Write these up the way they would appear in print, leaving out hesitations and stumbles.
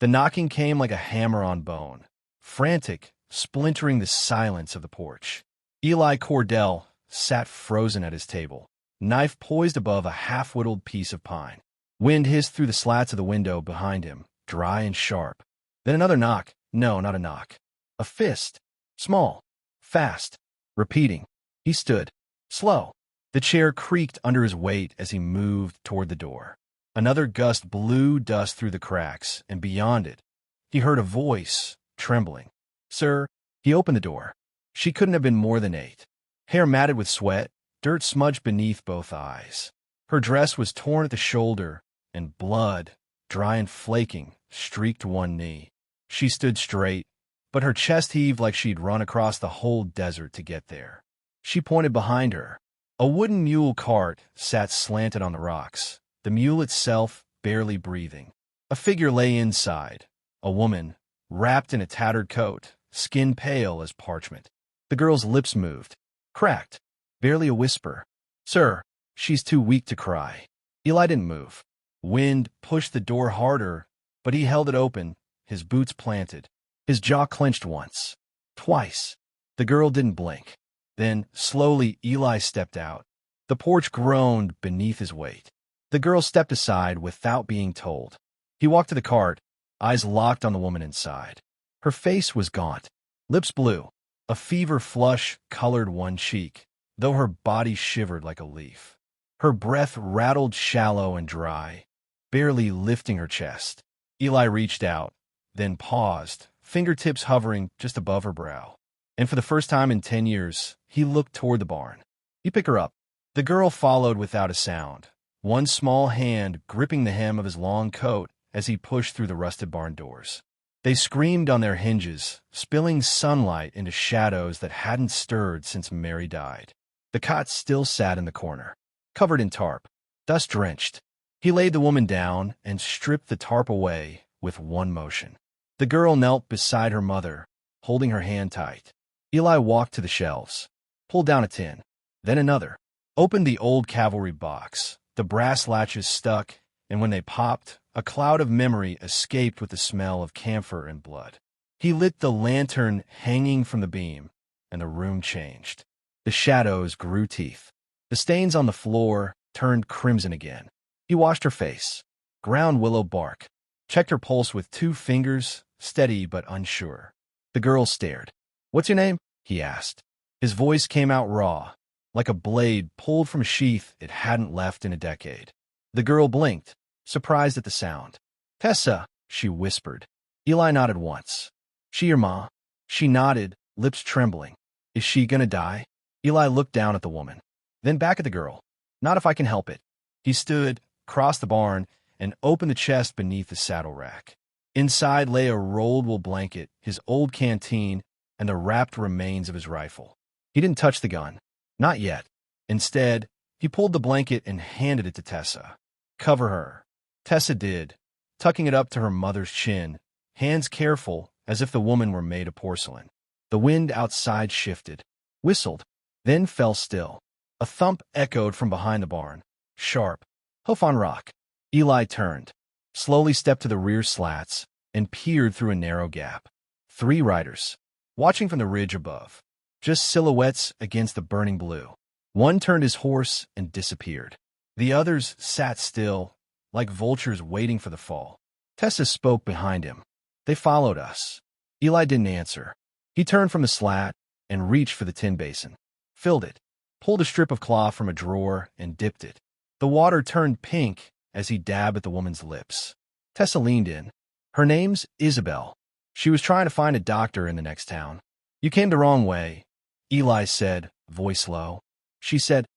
The knocking came like a hammer on bone, frantic, splintering the silence of the porch. Eli Cordell sat frozen at his table, knife poised above a half-whittled piece of pine. Wind hissed through the slats of the window behind him, dry and sharp. Then another knock. No, not a knock. A fist. Small. Fast. Repeating. He stood. Slow. The chair creaked under his weight as he moved toward the door. Another gust blew dust through the cracks, and beyond it, he heard a voice, trembling. Sir, he opened the door. She couldn't have been more than 8. Hair matted with sweat, dirt smudged beneath both eyes. Her dress was torn at the shoulder, and blood, dry and flaking, streaked one knee. She stood straight, but her chest heaved like she'd run across the whole desert to get there. She pointed behind her. A wooden mule cart sat slanted on the rocks, the mule itself barely breathing. A figure lay inside, a woman, wrapped in a tattered coat, skin pale as parchment. The girl's lips moved, cracked, barely a whisper. Sir, she's too weak to cry. Eli didn't move. Wind pushed the door harder, but he held it open, his boots planted. His jaw clenched once, twice. The girl didn't blink. Then, slowly, Eli stepped out. The porch groaned beneath his weight. The girl stepped aside without being told. He walked to the cart, eyes locked on the woman inside. Her face was gaunt, lips blue. A fever flush colored one cheek, though her body shivered like a leaf. Her breath rattled shallow and dry, barely lifting her chest. Eli reached out, then paused, fingertips hovering just above her brow. And for the first time in 10 years, he looked toward the barn. He picked her up. The girl followed without a sound, one small hand gripping the hem of his long coat as he pushed through the rusted barn doors. They screamed on their hinges, spilling sunlight into shadows that hadn't stirred since Mary died. The cot still sat in the corner, covered in tarp, dust-drenched. He laid the woman down and stripped the tarp away with one motion. The girl knelt beside her mother, holding her hand tight. Eli walked to the shelves, pulled down a tin, then another, opened the old cavalry box. The brass latches stuck, and when they popped, a cloud of memory escaped with the smell of camphor and blood. He lit the lantern hanging from the beam, and the room changed. The shadows grew teeth. The stains on the floor turned crimson again. He washed her face, ground willow bark, checked her pulse with 2 fingers, steady but unsure. The girl stared. "What's your name?" he asked. His voice came out raw, like a blade pulled from a sheath it hadn't left in a decade. The girl blinked, surprised at the sound. "Tessa," she whispered. Eli nodded once. "She your ma?" She nodded, lips trembling. "Is she gonna die?" Eli looked down at the woman, then back at the girl. "Not if I can help it." He stood, crossed the barn, and opened the chest beneath the saddle rack. Inside lay a rolled wool blanket, his old canteen, and the wrapped remains of his rifle. He didn't touch the gun. Not yet. Instead, he pulled the blanket and handed it to Tessa. "Cover her." Tessa did, tucking it up to her mother's chin, hands careful as if the woman were made of porcelain. The wind outside shifted, whistled, then fell still. A thump echoed from behind the barn, sharp, hoof on rock. Eli turned, slowly stepped to the rear slats, and peered through a narrow gap. 3 riders, watching from the ridge above, just silhouettes against the burning blue. One turned his horse and disappeared. The others sat still, like vultures waiting for the fall. Tessa spoke behind him. "They followed us." Eli didn't answer. He turned from the slat and reached for the tin basin, filled it, pulled a strip of cloth from a drawer and dipped it. The water turned pink as he dabbed at the woman's lips. Tessa leaned in. "Her name's Isabel. She was trying to find a doctor in the next town." "You came the wrong way," Eli said, voice low. She said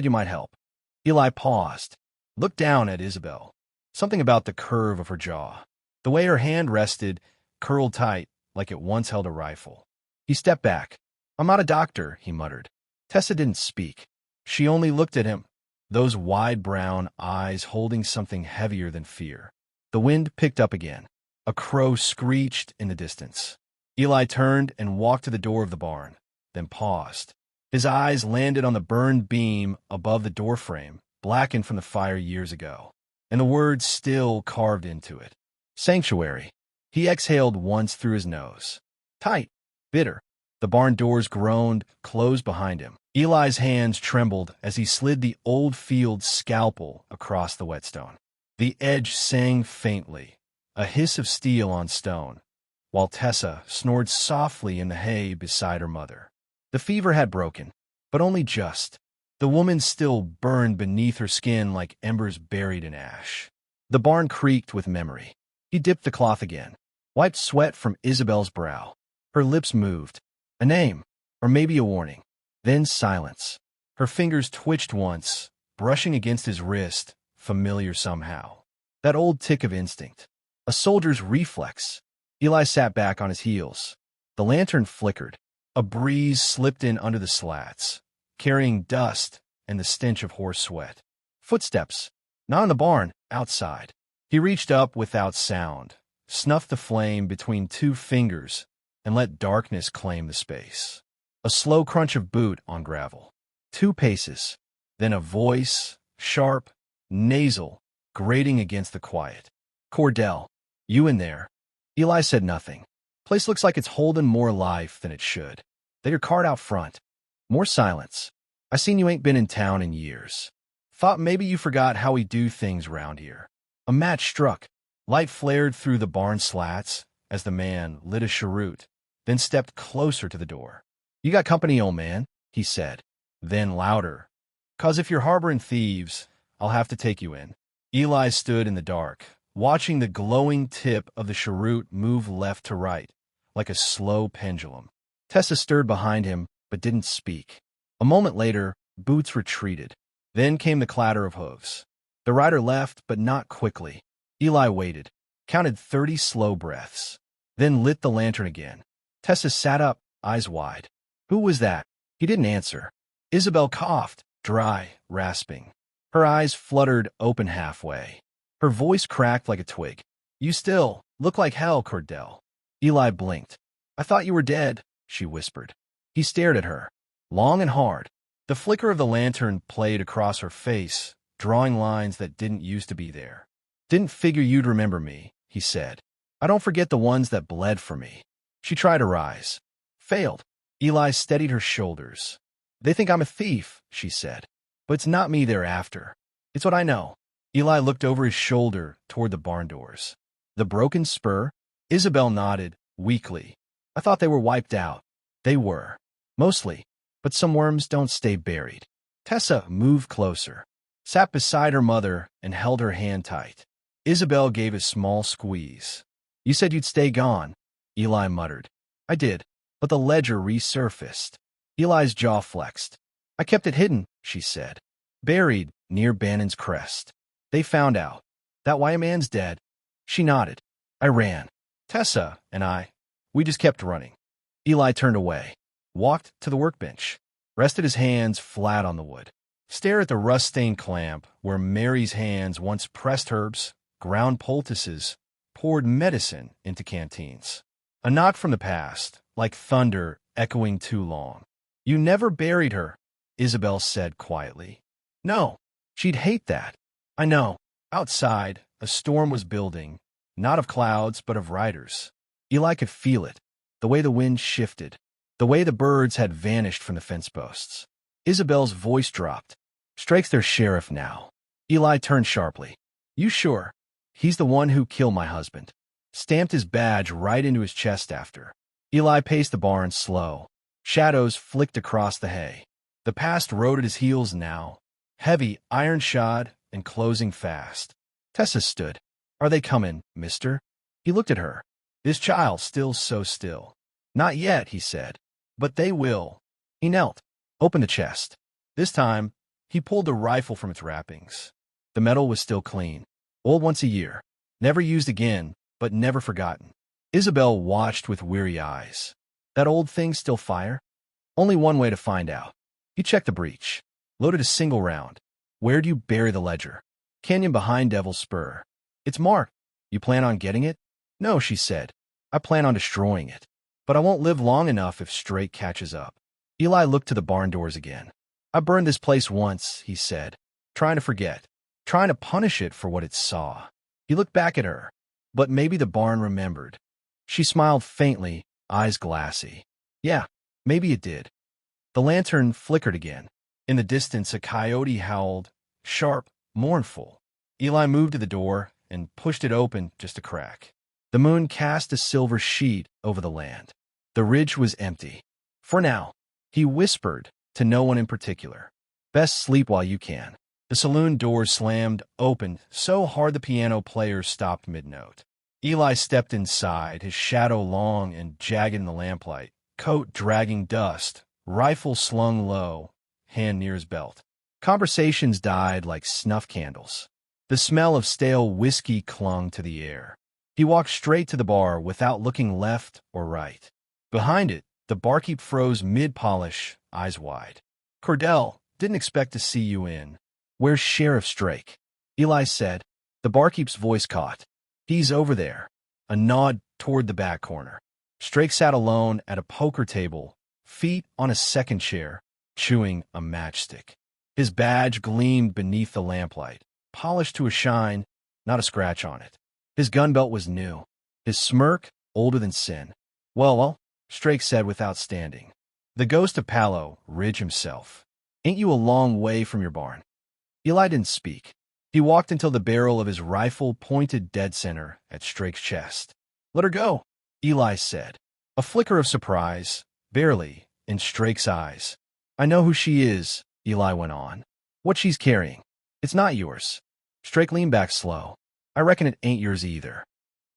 you might help." Eli paused, looked down at Isabel. Something about the curve of her jaw, the way her hand rested, curled tight like it once held a rifle. He stepped back. "I'm not a doctor," he muttered. Tessa didn't speak. She only looked at him, those wide brown eyes holding something heavier than fear. The wind picked up again. A crow screeched in the distance. Eli turned and walked to the door of the barn, then paused. His eyes landed on the burned beam above the doorframe, blackened from the fire years ago, and the words still carved into it. "Sanctuary." He exhaled once through his nose. Tight, bitter. The barn doors groaned, closed behind him. Eli's hands trembled as he slid the old field scalpel across the whetstone. The edge sang faintly, a hiss of steel on stone, while Tessa snored softly in the hay beside her mother. The fever had broken, but only just. The woman still burned beneath her skin like embers buried in ash. The barn creaked with memory. He dipped the cloth again, wiped sweat from Isabel's brow. Her lips moved. A name, or maybe a warning. Then silence. Her fingers twitched once, brushing against his wrist, familiar somehow. That old tick of instinct. A soldier's reflex. Eli sat back on his heels. The lantern flickered. A breeze slipped in under the slats, carrying dust and the stench of horse sweat. Footsteps. Not in the barn, outside. He reached up without sound, snuffed the flame between two fingers, and let darkness claim the space. A slow crunch of boot on gravel. 2 paces. Then a voice, sharp, nasal, grating against the quiet. Cordell, you in there? Eli said nothing. Place looks like it's holding more life than it should. They your cart out front. More silence. I seen you ain't been in town in years. Thought maybe you forgot how we do things round here. A match struck. Light flared through the barn slats as the man lit a cheroot, then stepped closer to the door. You got company, old man, he said. Then louder. 'Cause if you're harboring thieves, I'll have to take you in. Eli stood in the dark, watching the glowing tip of the cheroot move left to right, like a slow pendulum. Tessa stirred behind him, but didn't speak. A moment later, boots retreated. Then came the clatter of hooves. The rider left, but not quickly. Eli waited, counted 30 slow breaths, then lit the lantern again. Tessa sat up, eyes wide. Who was that? He didn't answer. Isabel coughed, dry, rasping. Her eyes fluttered open halfway. Her voice cracked like a twig. You still look like hell, Cordell. Eli blinked. I thought you were dead, she whispered. He stared at her, long and hard. The flicker of the lantern played across her face, drawing lines that didn't used to be there. Didn't figure you'd remember me, he said. I don't forget the ones that bled for me. She tried to rise. Failed. Eli steadied her shoulders. They think I'm a thief, she said. But it's not me they're after. It's what I know. Eli looked over his shoulder toward the barn doors. The broken spur? Isabel nodded, weakly. I thought they were wiped out. They were. Mostly. But some worms don't stay buried. Tessa moved closer, sat beside her mother, and held her hand tight. Isabel gave a small squeeze. You said you'd stay gone, Eli muttered. I did, but the ledger resurfaced. Eli's jaw flexed. I kept it hidden, she said. Buried near Bannon's crest. They found out. That white man's dead. She nodded. I ran. Tessa and we just kept running. Eli turned away, walked to the workbench, rested his hands flat on the wood. Stared at the rust-stained clamp where Mary's hands once pressed herbs, ground poultices, poured medicine into canteens. A knock from the past, like thunder echoing too long. You never buried her, Isabel said quietly. No, she'd hate that. I know. Outside, a storm was building, not of clouds, but of riders. Eli could feel it, the way the wind shifted, the way the birds had vanished from the fence posts. Isabel's voice dropped. Strake's their sheriff now. Eli turned sharply. You sure? He's the one who killed my husband. Stamped his badge right into his chest after. Eli paced the barn slow. Shadows flicked across the hay. The past rode at his heels now, heavy, iron-shod, and closing fast. Tessa stood. Are they coming, mister? He looked at her. This child still so still. Not yet, he said. But they will. He knelt, opened the chest. This time, he pulled the rifle from its wrappings. The metal was still clean. Old once a year. Never used again, but never forgotten. Isabel watched with weary eyes. That old thing still fire? Only one way to find out. He checked the breech. Loaded a single round. Where'd you bury the ledger? Canyon behind Devil's Spur. It's marked. You plan on getting it? No, she said. I plan on destroying it. But I won't live long enough if Strake catches up. Eli looked to the barn doors again. I burned this place once, he said, trying to forget, trying to punish it for what it saw. He looked back at her. But maybe the barn remembered. She smiled faintly, eyes glassy. Yeah, maybe it did. The lantern flickered again. In the distance, a coyote howled, sharp, mournful. Eli moved to the door and pushed it open just a crack. The moon cast a silver sheet over the land. The ridge was empty. For now, he whispered, to no one in particular. Best sleep while you can. The saloon doors slammed open so hard the piano player stopped mid-note. Eli stepped inside, his shadow long and jagged in the lamplight, coat dragging dust, rifle slung low, hand near his belt. Conversations died like snuff candles. The smell of stale whiskey clung to the air. He walked straight to the bar without looking left or right. Behind it, the barkeep froze mid-polish, eyes wide. Cordell, didn't expect to see you in. Where's Sheriff Strake? Eli said. The barkeep's voice caught. He's over there. A nod toward the back corner. Strake sat alone at a poker table, feet on a second chair, chewing a matchstick. His badge gleamed beneath the lamplight, polished to a shine, not a scratch on it. His gun belt was new. His smirk, older than sin. Well, Strake said without standing. The ghost of Palo, Ridge himself. Ain't you a long way from your barn? Eli didn't speak. He walked until the barrel of his rifle pointed dead center at Strake's chest. Let her go, Eli said. A flicker of surprise, barely, in Strake's eyes. I know who she is, Eli went on. What she's carrying. It's not yours. Strake leaned back slow. I reckon it ain't yours either.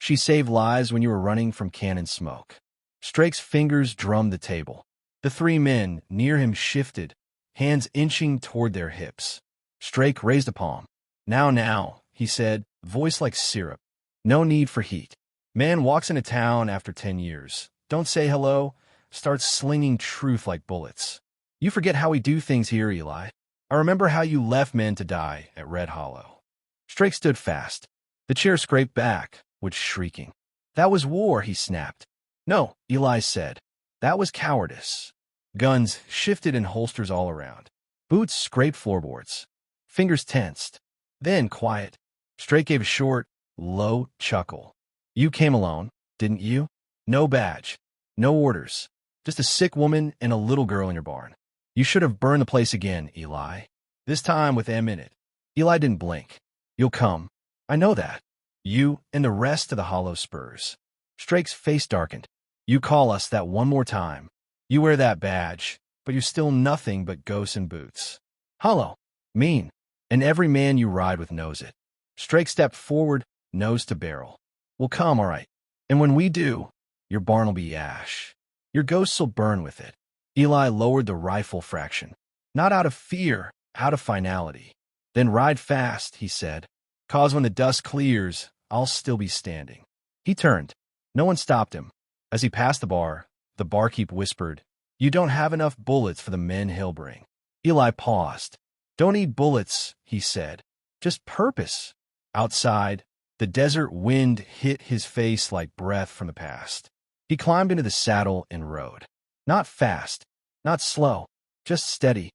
She saved lives when you were running from cannon smoke. Strake's fingers drummed the table. The three men near him shifted, hands inching toward their hips. Strake raised a palm. Now, he said, voice like syrup. No need for heat. Man walks into town after 10 years. Don't say hello, starts slinging truth like bullets. You forget how we do things here, Eli. I remember how you left men to die at Red Hollow. Strake stood fast. The chair scraped back, with shrieking. That was war, he snapped. No, Eli said. That was cowardice. Guns shifted in holsters all around. Boots scraped floorboards. Fingers tensed. Then, quiet. Strake gave a short, low chuckle. You came alone, didn't you? No badge. No orders. Just a sick woman and a little girl in your barn. You should have burned the place again, Eli. This time with M in it. Eli didn't blink. You'll come. I know that. You and the rest of the Hollow Spurs. Strake's face darkened. You call us that one more time. You wear that badge, but you're still nothing but ghosts and boots. Hollow. Mean. And every man you ride with knows it. Strake stepped forward, nose to barrel. We'll come, all right. And when we do, your barn will be ash. Your ghosts will burn with it. Eli lowered the rifle fraction. Not out of fear, out of finality. Then ride fast, he said. 'Cause when the dust clears, I'll still be standing. He turned. No one stopped him. As he passed the barkeep whispered, You don't have enough bullets for the men he'll bring. Eli paused. Don't need bullets, he said. Just purpose. Outside, the desert wind hit his face like breath from the past. He climbed into the saddle and rode. Not fast, not slow, just steady.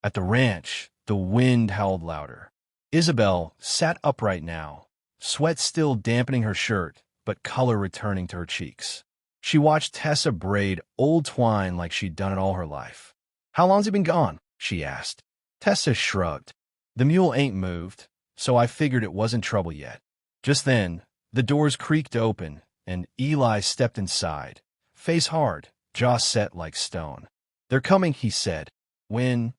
At the ranch, the wind howled louder. Isabel sat upright now, sweat still dampening her shirt, but color returning to her cheeks. She watched Tessa braid old twine like she'd done it all her life. How long's he been gone? She asked. Tessa shrugged. The mule ain't moved, so I figured it wasn't trouble yet. Just then, the doors creaked open, and Eli stepped inside, face hard, jaw set like stone. They're coming, he said. When?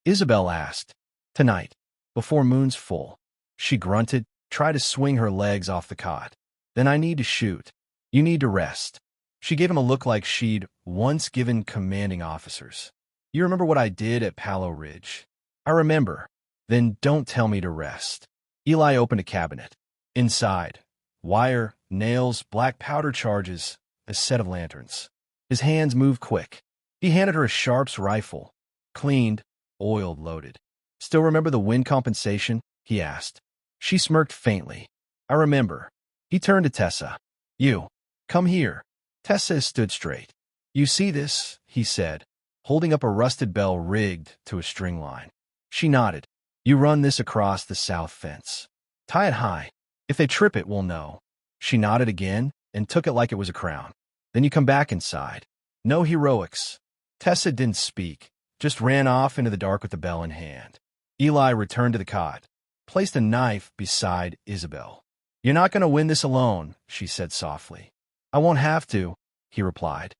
Isabel asked. Tonight, before moon's full. She grunted, tried to swing her legs off the cot. Then I need to shoot. You need to rest. She gave him a look like she'd once given commanding officers. You remember what I did at Palo Ridge? I remember. Then don't tell me to rest. Eli opened a cabinet. Inside, wire, nails, black powder charges, a set of lanterns. His hands moved quick. He handed her a Sharps rifle, cleaned, oiled, loaded. Still remember the wind compensation? He asked. She smirked faintly. I remember. He turned to Tessa. You, come here. Tessa stood straight. You see this? He said, holding up a rusted bell rigged to a string line. She nodded. You run this across the south fence. Tie it high. If they trip it, we'll know. She nodded again and took it like it was a crown. Then you come back inside. No heroics. Tessa didn't speak, just ran off into the dark with the bell in hand. Eli returned to the cot, placed a knife beside Isabel. You're not going to win this alone, she said softly. I won't have to, he replied.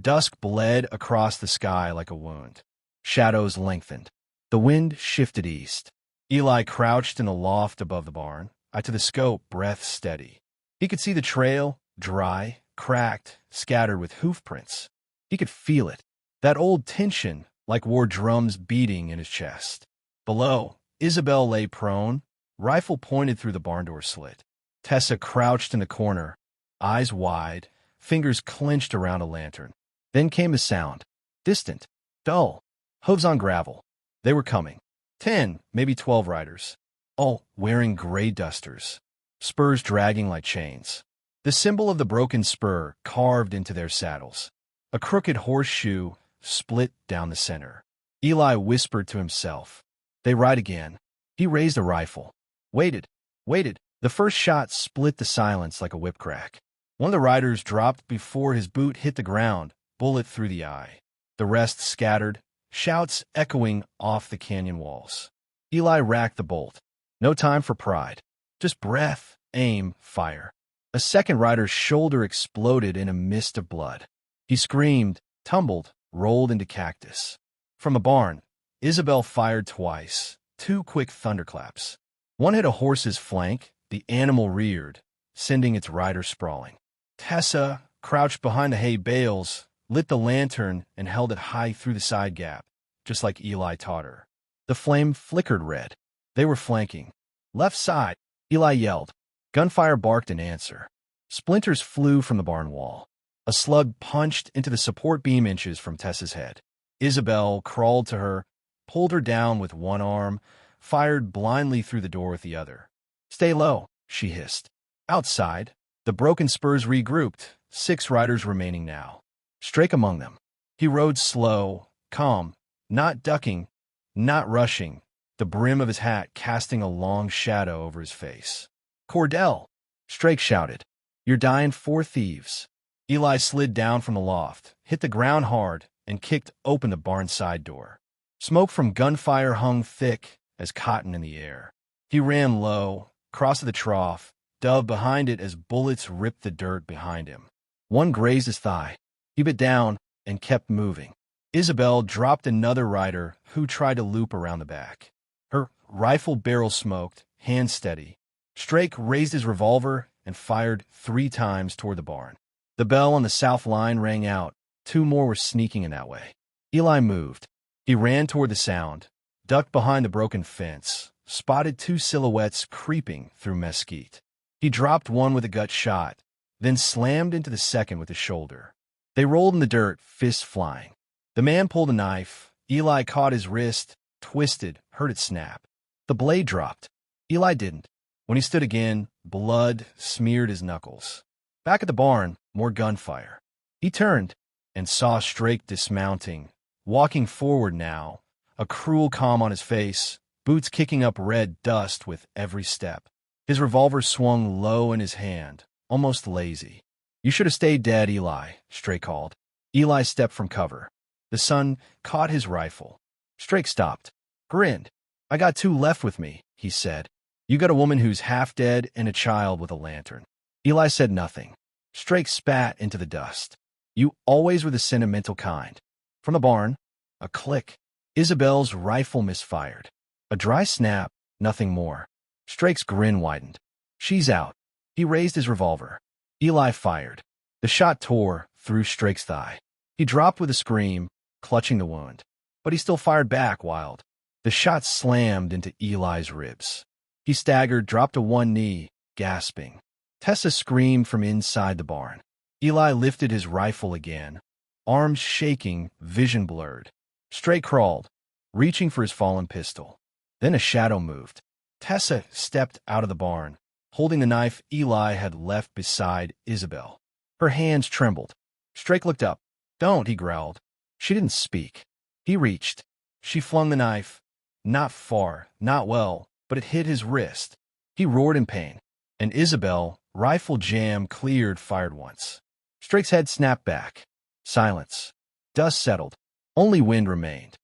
Dusk bled across the sky like a wound. Shadows lengthened. The wind shifted east. Eli crouched in the loft above the barn, eye to the scope, breath steady. He could see the trail, dry, cracked, scattered with hoof prints. He could feel it, that old tension like war drums beating in his chest. Below, Isabel lay prone, rifle pointed through the barn door slit. Tessa crouched in the corner, eyes wide, fingers clenched around a lantern. Then came a sound, distant, dull, hooves on gravel. They were coming. 10, maybe 12 riders, all wearing gray dusters, spurs dragging like chains. The symbol of the broken spur carved into their saddles. A crooked horseshoe split down the center. Eli whispered to himself. They ride again. He raised a rifle. Waited. The first shot split the silence like a whip crack. One of the riders dropped before his boot hit the ground, bullet through the eye. The rest scattered, shouts echoing off the canyon walls. Eli racked the bolt. No time for pride. Just breath, aim, fire. A second rider's shoulder exploded in a mist of blood. He screamed, tumbled, rolled into cactus. From a barn, Isabel fired twice, 2 quick thunderclaps. One hit a horse's flank. The animal reared, sending its rider sprawling. Tessa, crouched behind the hay bales, lit the lantern and held it high through the side gap, just like Eli taught her. The flame flickered red. They were flanking. Left side, Eli yelled. Gunfire barked in answer. Splinters flew from the barn wall. A slug punched into the support beam inches from Tessa's head. Isabel crawled to her, pulled her down with one arm, fired blindly through the door with the other. Stay low, she hissed. Outside, the broken spurs regrouped, 6 riders remaining now. Strake among them. He rode slow, calm, not ducking, not rushing, the brim of his hat casting a long shadow over his face. Cordell, Strake shouted. You're dying 4 thieves. Eli slid down from the loft, hit the ground hard, and kicked open the barn side door. Smoke from gunfire hung thick as cotton in the air. He ran low, crossed the trough, dove behind it as bullets ripped the dirt behind him. One grazed his thigh. He bit down and kept moving. Isabel dropped another rider who tried to loop around the back. Her rifle barrel smoked, hand steady. Strake raised his revolver and fired 3 times toward the barn. The bell on the south line rang out. 2 more were sneaking in that way. Eli moved. He ran toward the sound, ducked behind the broken fence, spotted 2 silhouettes creeping through mesquite. He dropped one with a gut shot, then slammed into the second with his shoulder. They rolled in the dirt, fists flying. The man pulled a knife. Eli caught his wrist, twisted, heard it snap. The blade dropped. Eli didn't. When he stood again, blood smeared his knuckles. Back at the barn, more gunfire. He turned and saw Strake dismounting, walking forward now, a cruel calm on his face, boots kicking up red dust with every step. His revolver swung low in his hand, almost lazy. You should have stayed dead, Eli, Strake called. Eli stepped from cover. The sun caught his rifle. Strake stopped, grinned. I got 2 left with me, he said. You got a woman who's half dead and a child with a lantern. Eli said nothing. Strake spat into the dust. You always were the sentimental kind. From the barn, a click. Isabel's rifle misfired. A dry snap, nothing more. Strake's grin widened. She's out. He raised his revolver. Eli fired. The shot tore through Strake's thigh. He dropped with a scream, clutching the wound. But he still fired back, wild. The shot slammed into Eli's ribs. He staggered, dropped to one knee, gasping. Tessa screamed from inside the barn. Eli lifted his rifle again, arms shaking, vision blurred. Strake crawled, reaching for his fallen pistol. Then a shadow moved. Tessa stepped out of the barn, holding the knife Eli had left beside Isabel. Her hands trembled. Strake looked up. Don't, he growled. She didn't speak. He reached. She flung the knife. Not far, not well, but it hit his wrist. He roared in pain, and Isabel, Rifle jam cleared, fired once. Strake's head snapped back. Silence. Dust settled. Only wind remained.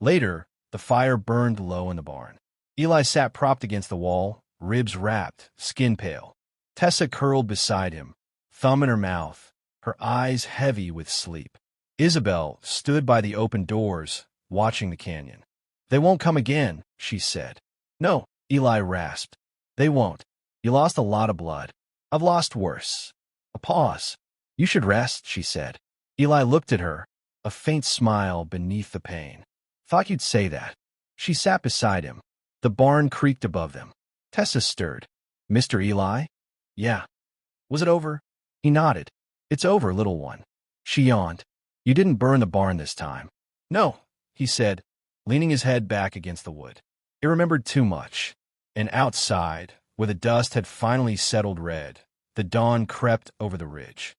Later, the fire burned low in the barn. Eli sat propped against the wall, ribs wrapped, skin pale. Tessa curled beside him, thumb in her mouth, her eyes heavy with sleep. Isabel stood by the open doors, watching the canyon. "They won't come again," she said. "No," Eli rasped. "They won't. You lost a lot of blood. I've lost worse." A pause. "You should rest," she said. Eli looked at her, a faint smile beneath the pain. "Thought you'd say that." She sat beside him. The barn creaked above them. Tessa stirred. "Mr. Eli?" "Yeah." "Was it over?" He nodded. "It's over, little one." She yawned. "You didn't burn the barn this time." "No," he said, leaning his head back against the wood. It remembered too much. And outside, where the dust had finally settled red, the dawn crept over the ridge.